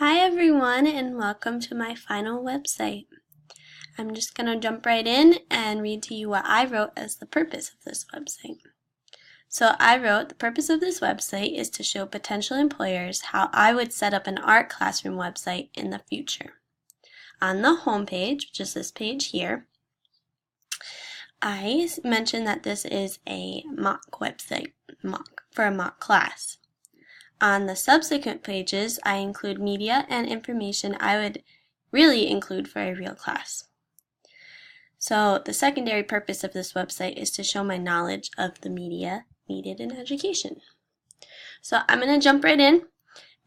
Hi everyone, and welcome to my final website. I'm just going to jump right in and read to you what I wrote as the purpose of this website. So I wrote, the purpose of this website is to show potential employers how I would set up an art classroom website in the future. On the home page, which is this page here, I mentioned that this is a mock website, for a mock class. On the subsequent pages, I include media and information I would really include for a real class. So the secondary purpose of this website is to show my knowledge of the media needed in education. So I'm going to jump right in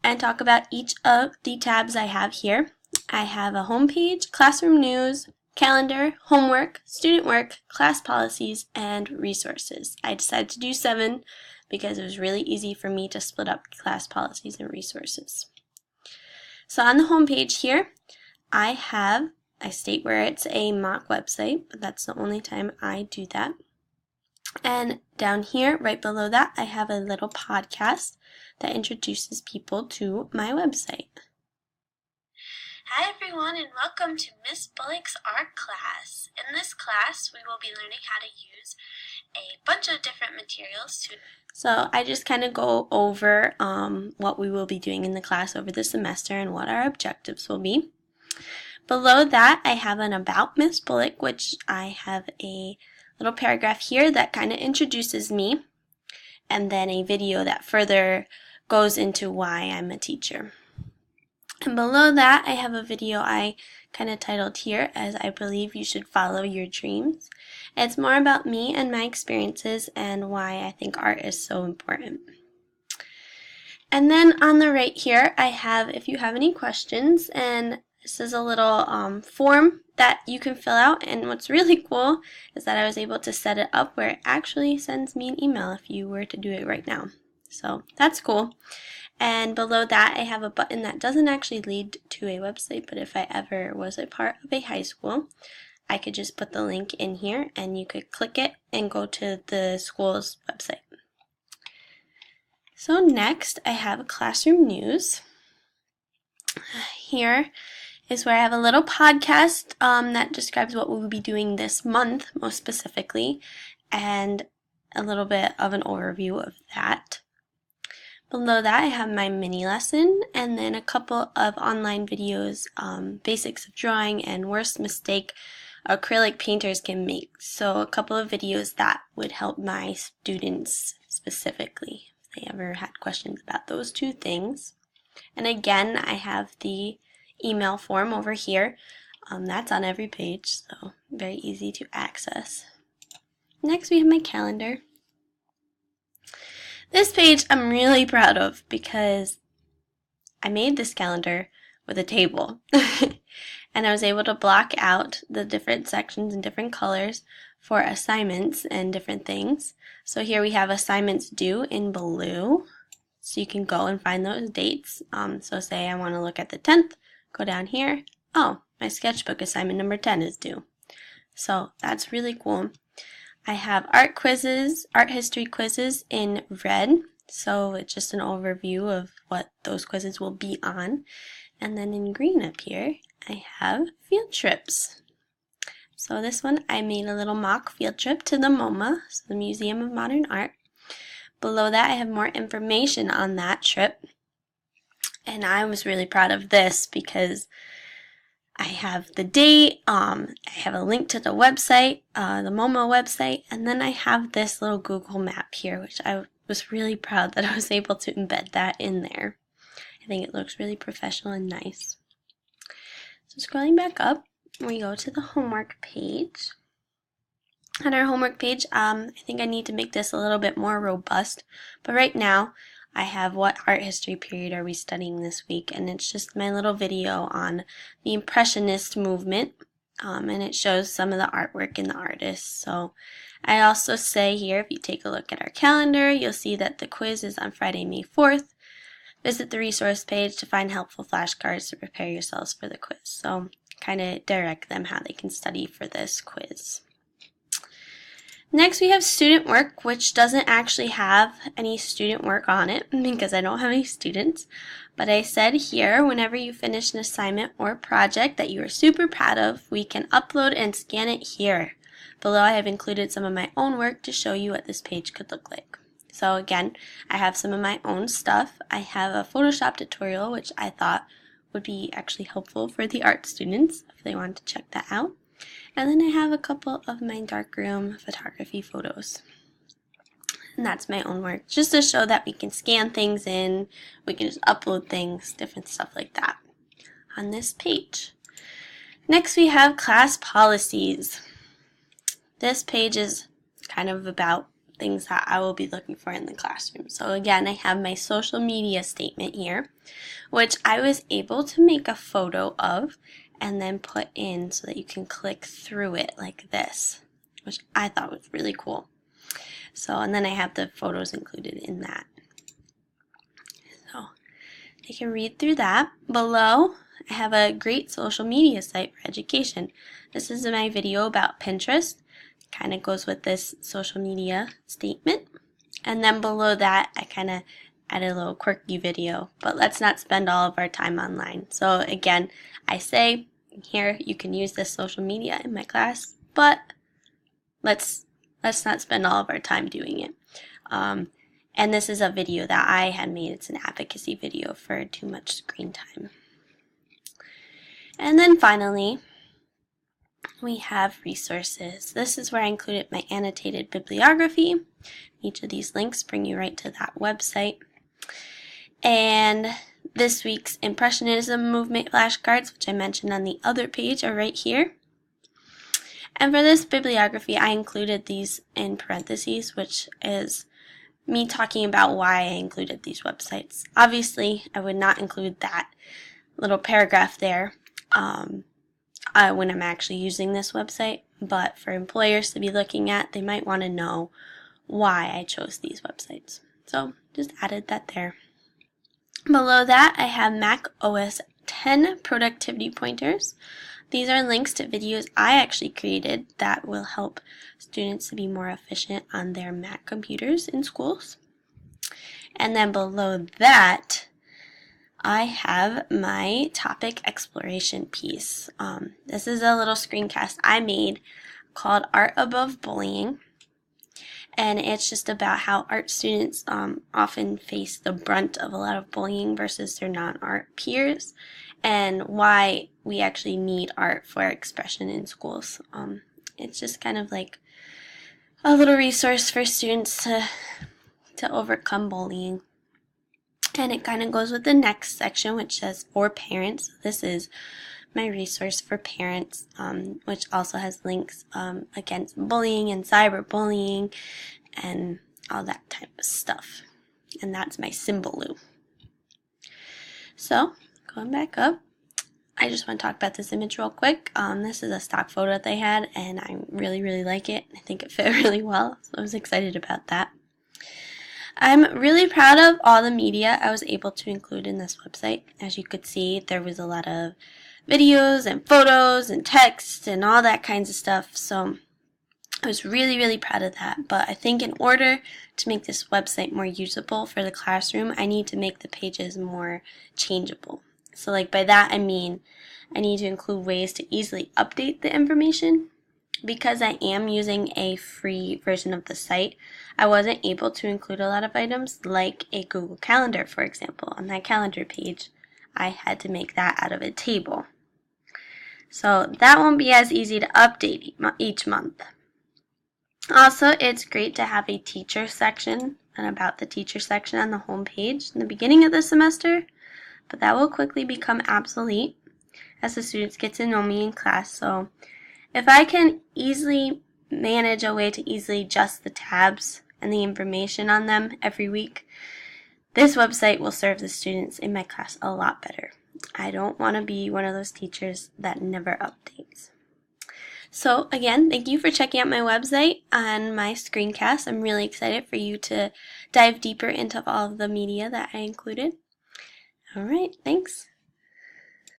and talk about each of the tabs I have here. I have a home page, classroom news, calendar, homework, student work, class policies, and resources. I decided to do 7 because it was really easy for me to split up class policies and resources. So on the home page here, I state where it's a mock website, but that's the only time I do that. And down here, right below that, I have a little podcast that introduces people to my website. Hi everyone, and welcome to Miss Bullock's art class. In this class, we will be learning how to use a bunch of different materials to... So I just kind of go over what we will be doing in the class over the semester and what our objectives will be. Below that, I have an About Miss Bullock, which I have a little paragraph here that kind of introduces me, and then a video that further goes into why I'm a teacher. And below that, I have a video I kind of titled here as I believe you should follow your dreams. It's more about me and my experiences and why I think art is so important. And then on the right here, I have if you have any questions, and this is a little form that you can fill out, and what's really cool is that I was able to set it up where it actually sends me an email if you were to do it right now. So that's cool. And below that, I have a button that doesn't actually lead to a website, but if I ever was a part of a high school, I could just put the link in here and you could click it and go to the school's website. So next, I have a classroom news. Here is where I have a little podcast that describes what we'll be doing this month, most specifically, and a little bit of an overview of that. Below that, I have my mini lesson, and then a couple of online videos, basics of drawing and worst mistake acrylic painters can make. So a couple of videos that would help my students specifically if they ever had questions about those 2 things. And again, I have the email form over here. That's on every page, so very easy to access. Next, we have my calendar. This page I'm really proud of because I made this calendar with a table and I was able to block out the different sections in different colors for assignments and different things. So here we have assignments due in blue, so you can go and find those dates. So say I want to look at the 10th, go down here, oh, my sketchbook assignment number 10 is due. So that's really cool. I have art quizzes, art history quizzes in red, so it's just an overview of what those quizzes will be on. And then in green up here, I have field trips. So this one, I made a little mock field trip to the MoMA, so the Museum of Modern Art. Below that, I have more information on that trip. And I was really proud of this because I have the date, I have a link to the website, the MoMA website, and then I have this little Google map here, which I was really proud that I was able to embed that in there. I think it looks really professional and nice. So scrolling back up, we go to the homework page. On our homework page, I think I need to make this a little bit more robust, but right now, I have what art history period are we studying this week, and it's just my little video on the Impressionist movement, and it shows some of the artwork and the artists. So I also say here, if you take a look at our calendar, you'll see that the quiz is on Friday, May 4th. Visit the resource page to find helpful flashcards to prepare yourselves for the quiz. So kind of direct them how they can study for this quiz. Next we have student work, which doesn't actually have any student work on it because I don't have any students. But I said here, whenever you finish an assignment or project that you are super proud of, we can upload and scan it here. Below I have included some of my own work to show you what this page could look like. So again, I have some of my own stuff. I have a Photoshop tutorial, which I thought would be actually helpful for the art students if they wanted to check that out. And then I have a couple of my darkroom photography photos. And that's my own work, just to show that we can scan things in, we can just upload things, different stuff like that on this page. Next we have class policies. This page is kind of about things that I will be looking for in the classroom. So again, I have my social media statement here, which I was able to make a photo of and then put in so that you can click through it like this, which I thought was really cool. So, and then I have the photos included in that. So, you can read through that. Below, I have a great social media site for education. This is my video about Pinterest. It kind of goes with this social media statement. And then below that, I kind of added a little quirky video, but let's not spend all of our time online. So again, I say here you can use this social media in my class, but let's not spend all of our time doing it. And this is a video that I had made. It's an advocacy video for too much screen time. And then finally, we have resources. This is where I included my annotated bibliography. Each of these links bring you right to that website. And this week's Impressionism movement flashcards, which I mentioned on the other page, are right here. And for this bibliography, I included these in parentheses, which is me talking about why I included these websites. Obviously, I would not include that little paragraph there when I'm actually using this website, but for employers to be looking at, they might want to know why I chose these websites. So just added that there. Below that, I have Mac OS 10 productivity pointers. These are links to videos I actually created that will help students to be more efficient on their Mac computers in schools. And then below that, I have my topic exploration piece. This is a little screencast I made called Art Above Bullying. And it's just about how art students often face the brunt of a lot of bullying versus their non-art peers, and why we actually need art for expression in schools. It's just kind of like a little resource for students to overcome bullying. And it kind of goes with the next section, which says for parents. This is my resource for parents, which also has links against bullying and cyberbullying and all that type of stuff. And that's my Symbaloo. So, going back up, I just want to talk about this image real quick. This is a stock photo that they had, and I really, really like it. I think it fit really well, so I was excited about that. I'm really proud of all the media I was able to include in this website. As you could see, there was a lot of videos and photos and text and all that kinds of stuff, so I was really, really proud of that. But I think in order to make this website more usable for the classroom, I need to make the pages more changeable. So like by that I mean I need to include ways to easily update the information. Because I am using a free version of the site, I wasn't able to include a lot of items like a Google Calendar, for example. On that calendar page, I had to make that out of a table. So that won't be as easy to update each month. Also, it's great to have a teacher section and about the teacher section on the home page in the beginning of the semester, but that will quickly become obsolete as the students get to know me in class. So if I can easily manage a way to easily adjust the tabs and the information on them every week, this website will serve the students in my class a lot better. I don't want to be one of those teachers that never updates. So again, thank you for checking out my website and my screencast. I'm really excited for you to dive deeper into all of the media that I included. All right, thanks.